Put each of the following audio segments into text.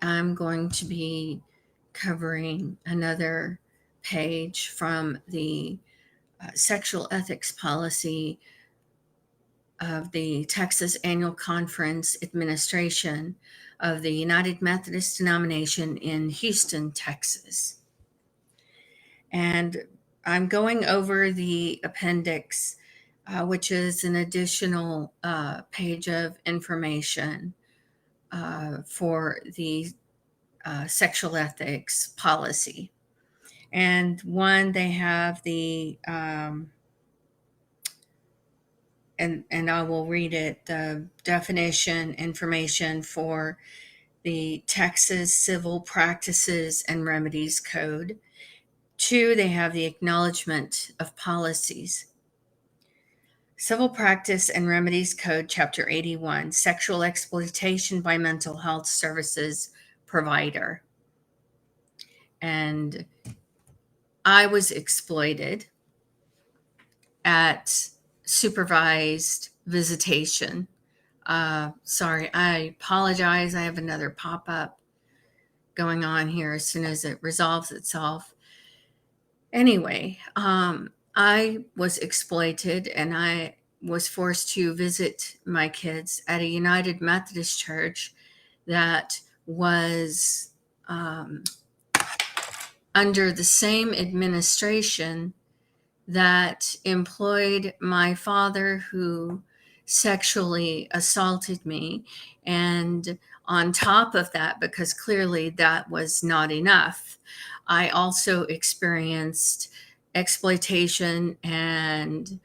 I'm going to be covering another page from the sexual ethics policy of the Texas Annual Conference Administration of the United Methodist Denomination in Houston, Texas. And I'm going over the appendix, which is an additional page of information for the sexual ethics policy. And one, they have the and I will read it, the definition information for the Texas Civil Practices and Remedies Code. 2, they have the acknowledgement of policies. Civil Practice and Remedies Code, Chapter 81, Sexual Exploitation by Mental Health Services Provider. And I was exploited at supervised visitation. Sorry, I apologize. I have another pop-up going on here as soon as it resolves itself. Anyway, I was exploited and I was forced to visit my kids at a United Methodist church that was under the same administration that employed my father, who sexually assaulted me. And on top of that, because clearly that was not enough, I also experienced exploitation and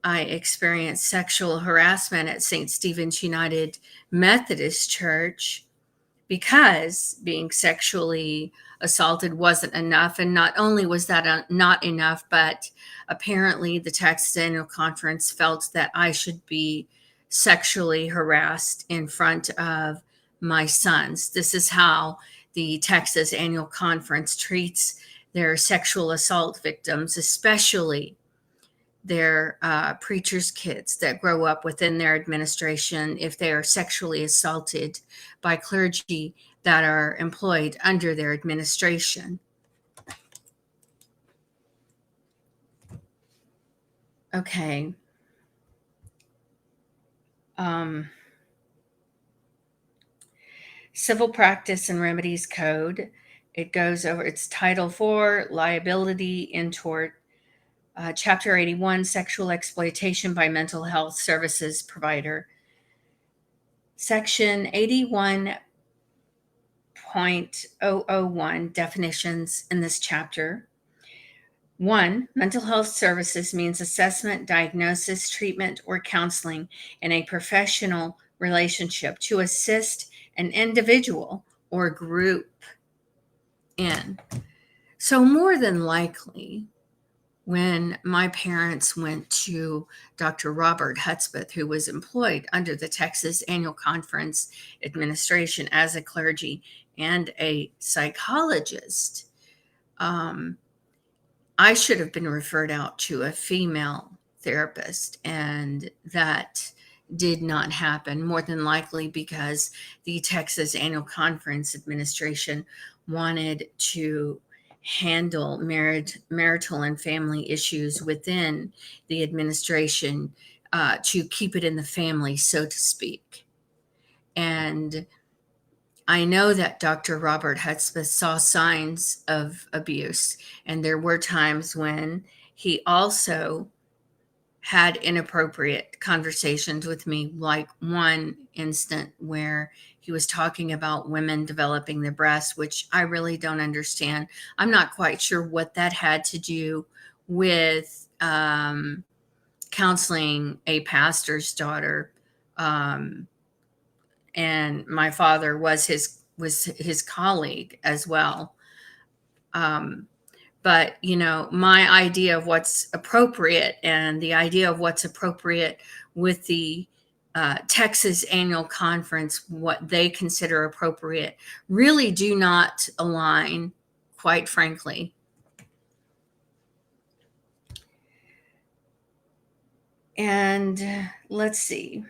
I experienced sexual harassment at St. Stephen's United Methodist Church, because being sexually assaulted wasn't enough. And not only was that not enough, but apparently the Texas Annual Conference felt that I should be sexually harassed in front of my sons. This is how the Texas Annual Conference treats their sexual assault victims, especially their preachers' kids that grow up within their administration, if they are sexually assaulted by clergy that are employed under their administration. Okay. Civil Practice and Remedies Code. It goes over, it's Title 4, Liability in Tort. Chapter 81, Sexual Exploitation by Mental Health Services Provider. Section 81.001, definitions in this chapter. 1, mental health services means assessment, diagnosis, treatment, or counseling in a professional relationship to assist an individual or group in. So more than likely, when my parents went to Dr. Robert Hudspeth, who was employed under the Texas Annual Conference Administration as a clergy and a psychologist, I should have been referred out to a female therapist, and that did not happen, more than likely because the Texas Annual Conference Administration wanted to handle marital and family issues within the administration, to keep it in the family, so to speak. And I know that Dr. Robert Hudspeth saw signs of abuse, and there were times when he also had inappropriate conversations with me, like one instant where he was talking about women developing their breasts, which I really don't understand. I'm not quite sure what that had to do with counseling a pastor's daughter. And my father was his colleague as well. But my idea of what's appropriate and the idea of what's appropriate with the Texas Annual Conference, what they consider appropriate, really do not align, quite frankly. And let's see.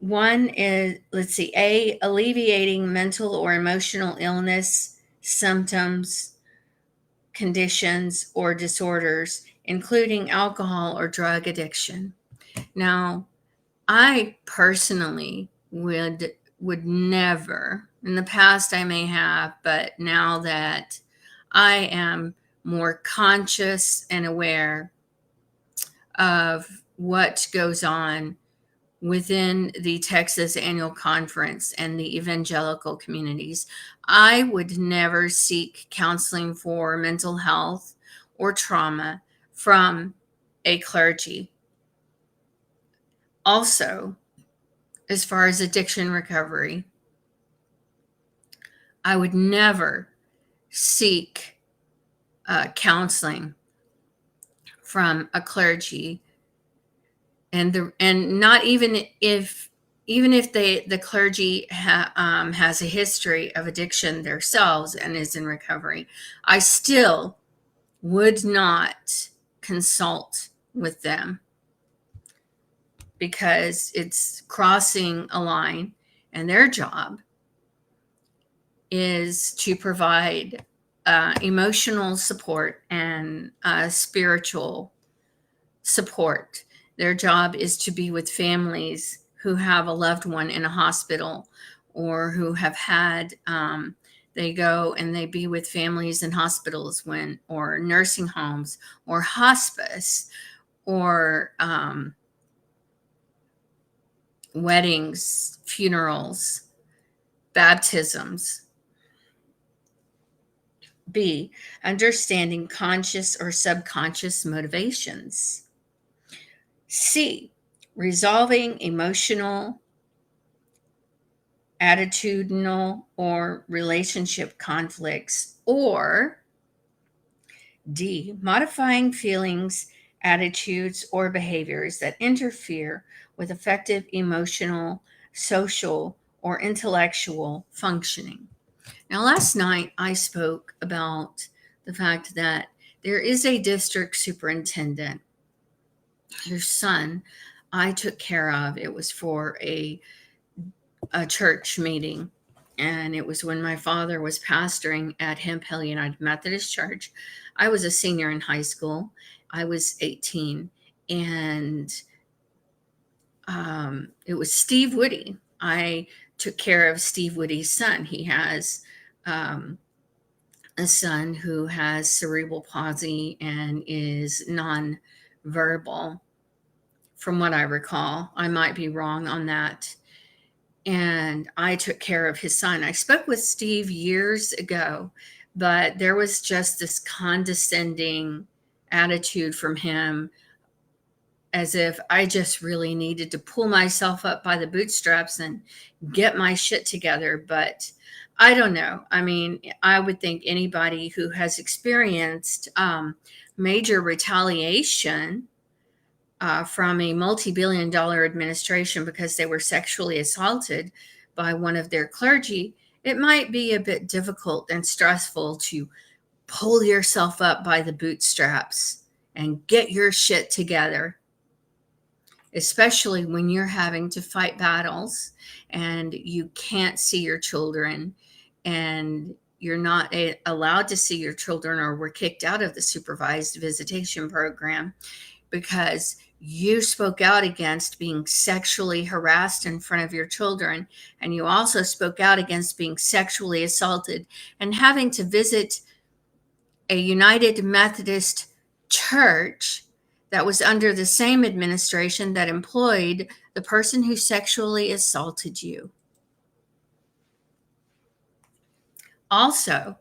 One is, let's see, A, alleviating mental or emotional illness, symptoms, conditions, or disorders, including alcohol or drug addiction. Now, I personally would never, in the past I may have, but now that I am more conscious and aware of what goes on within the Texas Annual Conference and the evangelical communities, I would never seek counseling for mental health or trauma from a clergy. Also, as far as addiction recovery, I would never seek counseling from a clergy, and not even if the clergy has a history of addiction themselves and is in recovery, I still would not consult with them, because it's crossing a line, and their job is to provide emotional support and spiritual support. Their job is to be with families who have a loved one in a hospital, or who have had, they go and they be with families in hospitals, or nursing homes, or hospice, or weddings, funerals, baptisms. B, understanding conscious or subconscious motivations. C, resolving emotional, attitudinal, or relationship conflicts. Or D, modifying feelings, attitudes, or behaviors that interfere with effective emotional, social, or intellectual functioning. Now, last night I spoke about the fact that there is a district superintendent whose son I took care of. It was for a church meeting, and it was when my father was pastoring at Hemphill United Methodist Church. I was a senior in high school. I was 18, and it was Steve Woody. I took care of Steve Woody's son. He has a son who has cerebral palsy and is nonverbal, from what I recall. I might be wrong on that. And I took care of his son. I spoke with Steve years ago, but there was just this condescending attitude from him, as if I just really needed to pull myself up by the bootstraps and get my shit together. But I don't know. I mean, I would think anybody who has experienced major retaliation from a multi-billion-dollar administration because they were sexually assaulted by one of their clergy, it might be a bit difficult and stressful to pull yourself up by the bootstraps and get your shit together, especially when you're having to fight battles and you can't see your children, and you're not allowed to see your children, or were kicked out of the supervised visitation program because you spoke out against being sexually harassed in front of your children. And you also spoke out against being sexually assaulted and having to visit a United Methodist church that was under the same administration that employed the person who sexually assaulted you. Also,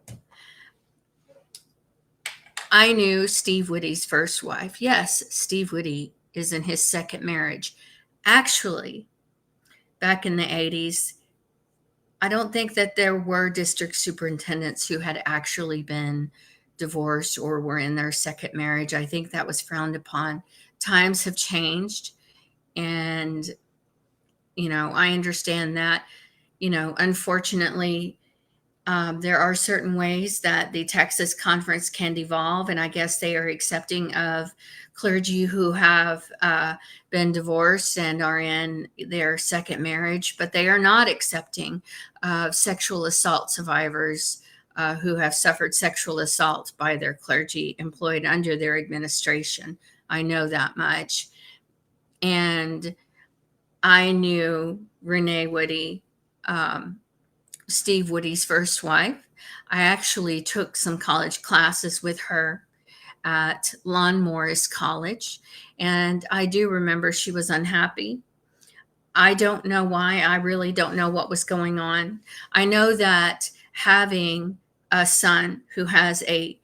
I knew Steve Woody's first wife. Yes, Steve Woody is in his second marriage. Actually, back in the 80s, I don't think that there were district superintendents who had actually been divorced or were in their second marriage. I think that was frowned upon. Times have changed, and I understand that. Unfortunately, There are certain ways that the Texas Conference can devolve, and I guess they are accepting of clergy who have been divorced and are in their second marriage, but they are not accepting of sexual assault survivors who have suffered sexual assault by their clergy employed under their administration. I know that much. And I knew Renee Woody, Steve Woody's first wife. I actually took some college classes with her at Lon Morris College, and I do remember she was unhappy. I don't know why. I really don't know what was going on. I know that having a son who has a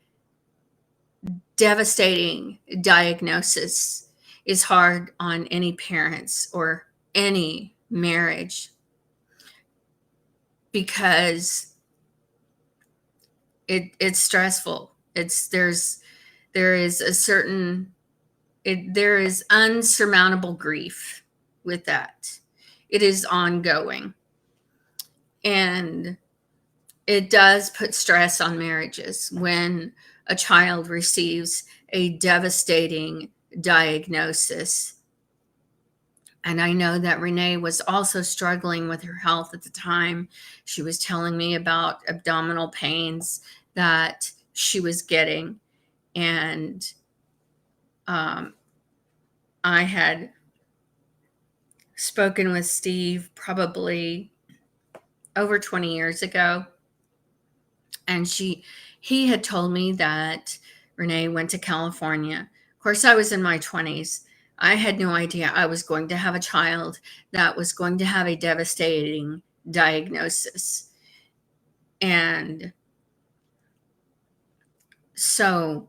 devastating diagnosis is hard on any parents or any marriage, because it's stressful. There is a certain there is unsurmountable grief with that. It is ongoing, and it does put stress on marriages when a child receives a devastating diagnosis. And I know that Renee was also struggling with her health at the time. She was telling me about abdominal pains that she was getting. And I had spoken with Steve probably over 20 years ago. And he had told me that Renee went to California. Of course, I was in my 20s. I had no idea I was going to have a child that was going to have a devastating diagnosis. And so,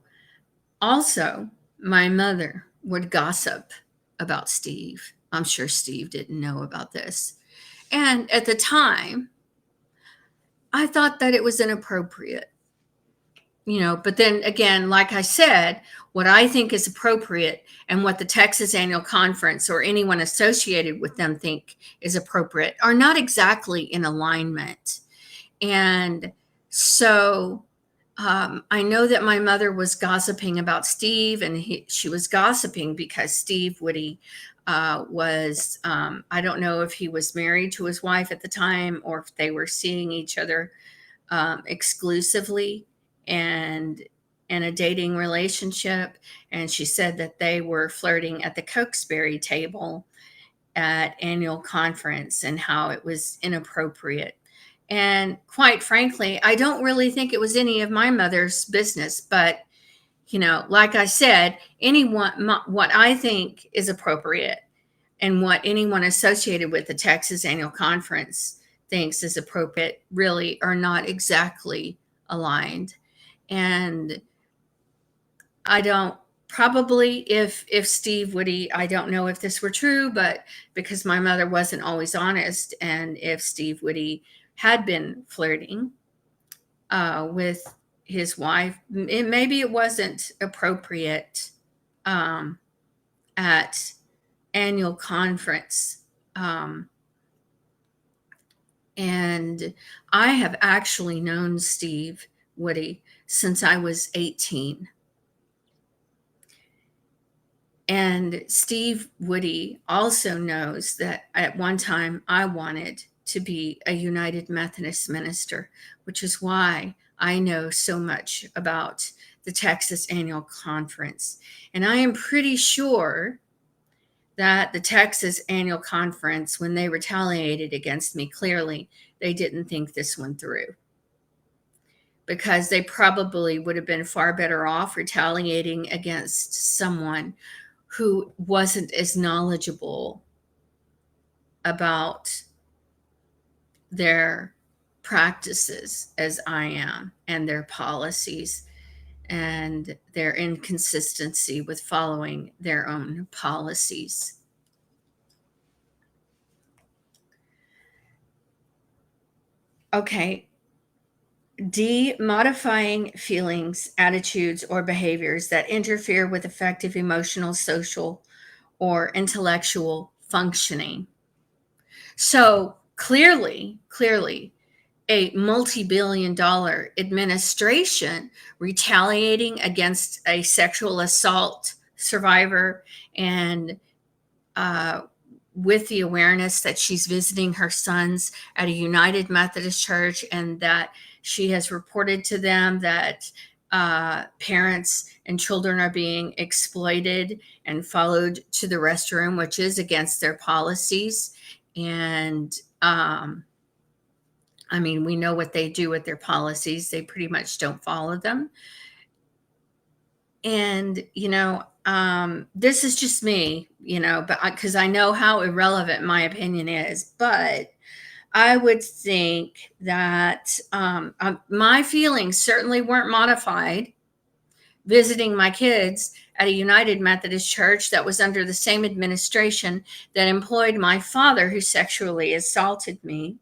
also, my mother would gossip about Steve. I'm sure Steve didn't know about this. And at the time, I thought that it was inappropriate. But then again, like I said, what I think is appropriate and what the Texas Annual Conference or anyone associated with them think is appropriate are not exactly in alignment. And so I know that my mother was gossiping about Steve, and she was gossiping because Steve Woody was, I don't know if he was married to his wife at the time or if they were seeing each other exclusively and in a dating relationship. And she said that they were flirting at the Cokesbury table at annual conference and how it was inappropriate. And quite frankly, I don't really think it was any of my mother's business. But, like I said, what I think is appropriate and what anyone associated with the Texas Annual Conference thinks is appropriate really are not exactly aligned. And I don't probably if Steve Woody, I don't know if this were true, but because my mother wasn't always honest, and if Steve Woody had been flirting with his wife, maybe it wasn't appropriate at annual conference. And I have actually known Steve Woody since I was 18. And Steve Woody also knows that at one time I wanted to be a United Methodist minister, which is why I know so much about the Texas Annual Conference. And I am pretty sure that the Texas Annual Conference, when they retaliated against me, clearly they didn't think this one through, because they probably would have been far better off retaliating against someone who wasn't as knowledgeable about their practices as I am, and their policies and their inconsistency with following their own policies. Okay. D, modifying feelings, attitudes, or behaviors that interfere with effective emotional, social, or intellectual functioning. So clearly, a multi-billion-dollar administration retaliating against a sexual assault survivor, and uh, with the awareness that she's visiting her sons at a United Methodist church, and that she has reported to them that parents and children are being exploited and followed to the restroom, which is against their policies. And I mean, we know what they do with their policies. They pretty much don't follow them. And, this is just me, but because I know how irrelevant my opinion is, but I would think that my feelings certainly weren't modified visiting my kids at a United Methodist church that was under the same administration that employed my father, who sexually assaulted me.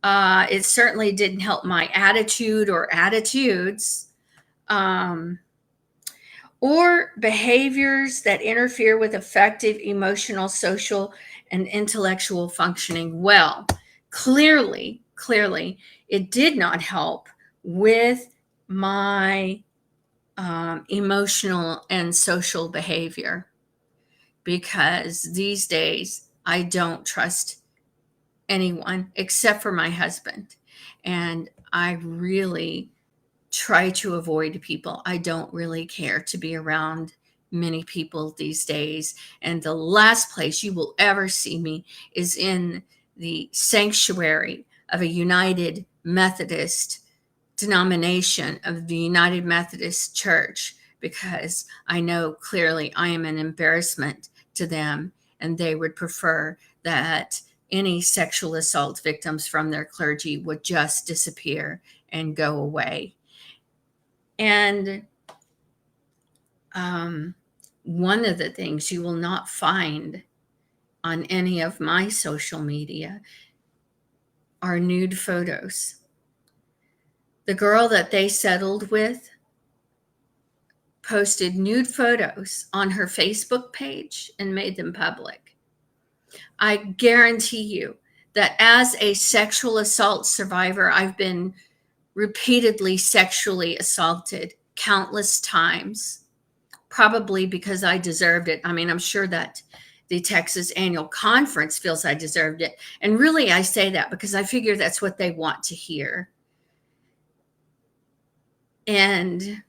It certainly didn't help my attitude or attitudes. Or behaviors that interfere with effective emotional, social, and intellectual functioning. Well, clearly, it did not help with my emotional and social behavior, because these days I don't trust anyone except for my husband. And I really try to avoid people. I don't really care to be around many people these days. And the last place you will ever see me is in the sanctuary of a United Methodist denomination, of the United Methodist Church, because I know clearly I am an embarrassment to them, and they would prefer that any sexual assault victims from their clergy would just disappear and go away. And one of the things you will not find on any of my social media are nude photos. The girl that they settled with posted nude photos on her Facebook page and made them public. I guarantee you that as a sexual assault survivor, I've been repeatedly sexually assaulted countless times, probably because I deserved it. I mean, I'm sure that the Texas Annual Conference feels I deserved it. And really, I say that because I figure that's what they want to hear. And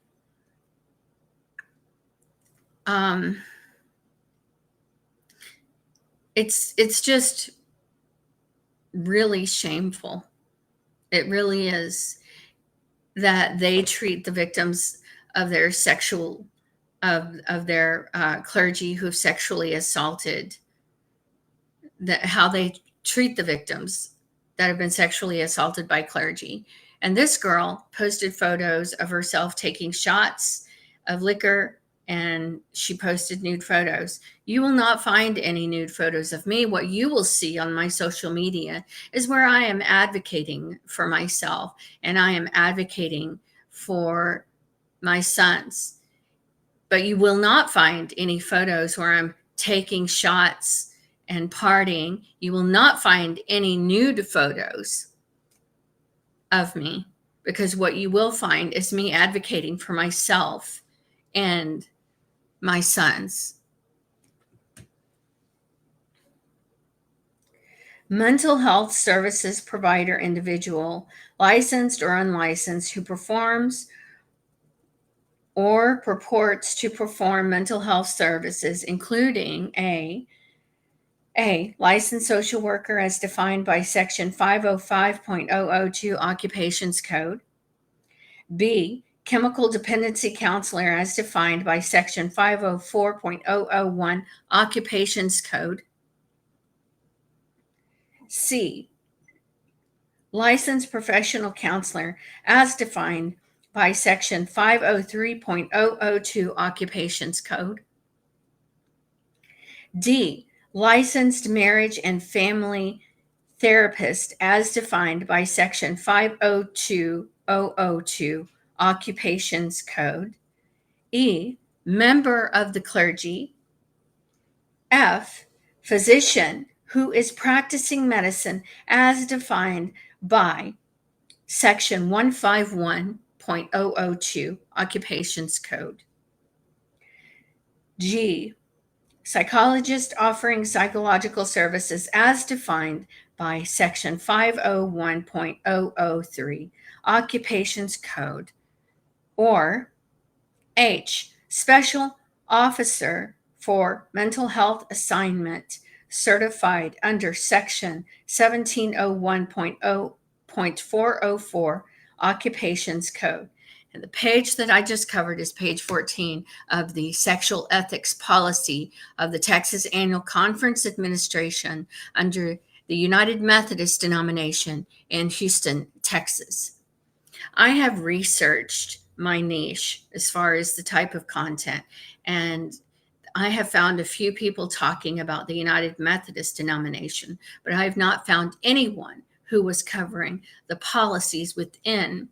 it's just really shameful. It really is, that they treat the victims of their sexual of their clergy who've sexually assaulted, that how they treat the victims that have been sexually assaulted by clergy. And this girl posted photos of herself taking shots of liquor, and she posted nude photos. You will not find any nude photos of me. What you will see on my social media is where I am advocating for myself, and I am advocating for my sons. But you will not find any photos where I'm taking shots and partying. You will not find any nude photos of me, because what you will find is me advocating for myself and my sons. Mental health services provider individual, licensed or unlicensed, who performs or purports to perform mental health services, including A, licensed social worker as defined by Section 505.002 Occupations Code. B, chemical dependency counselor as defined by Section 504.001 Occupations Code. C, licensed professional counselor as defined by Section 503.002 Occupations Code. D, licensed marriage and family therapist as defined by Section 502.002 Occupations Code. E, member of the clergy. F, physician who is practicing medicine as defined by Section 151.002, Occupations Code. G, psychologist offering psychological services as defined by Section 501.003, Occupations Code. Or H, special officer for mental health assignment certified under Section 1701.404 Occupations Code. And the page that I just covered is page 14 of the Sexual Ethics Policy of the Texas Annual Conference Administration under the United Methodist Denomination in Houston, Texas. I have researched my niche as far as the type of content, and I have found a few people talking about the United Methodist denomination, but I have not found anyone who was covering the policies within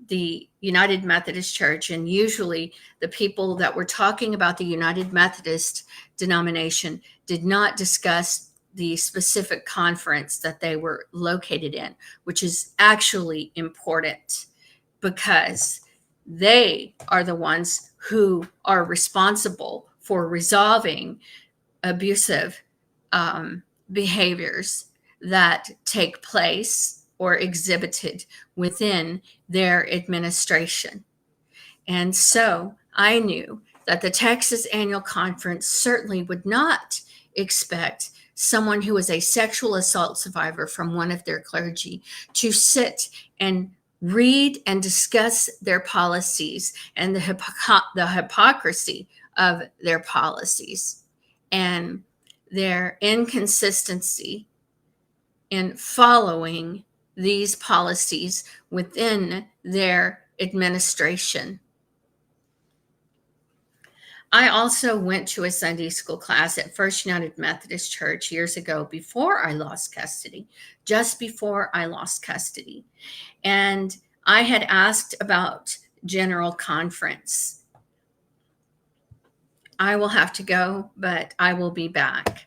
the United Methodist Church. And usually the people that were talking about the United Methodist denomination did not discuss the specific conference that they were located in, which is actually important because they are the ones who are responsible for resolving abusive behaviors that take place or exhibited within their administration. And so I knew that the Texas Annual Conference certainly would not expect someone who is a sexual assault survivor from one of their clergy to sit and read and discuss their policies and the hypocrisy of their policies and their inconsistency in following these policies within their administration. I also went to a Sunday school class at First United Methodist Church years ago before I lost custody, just before I lost custody. And I had asked about General Conference. I will have to go, but I will be back.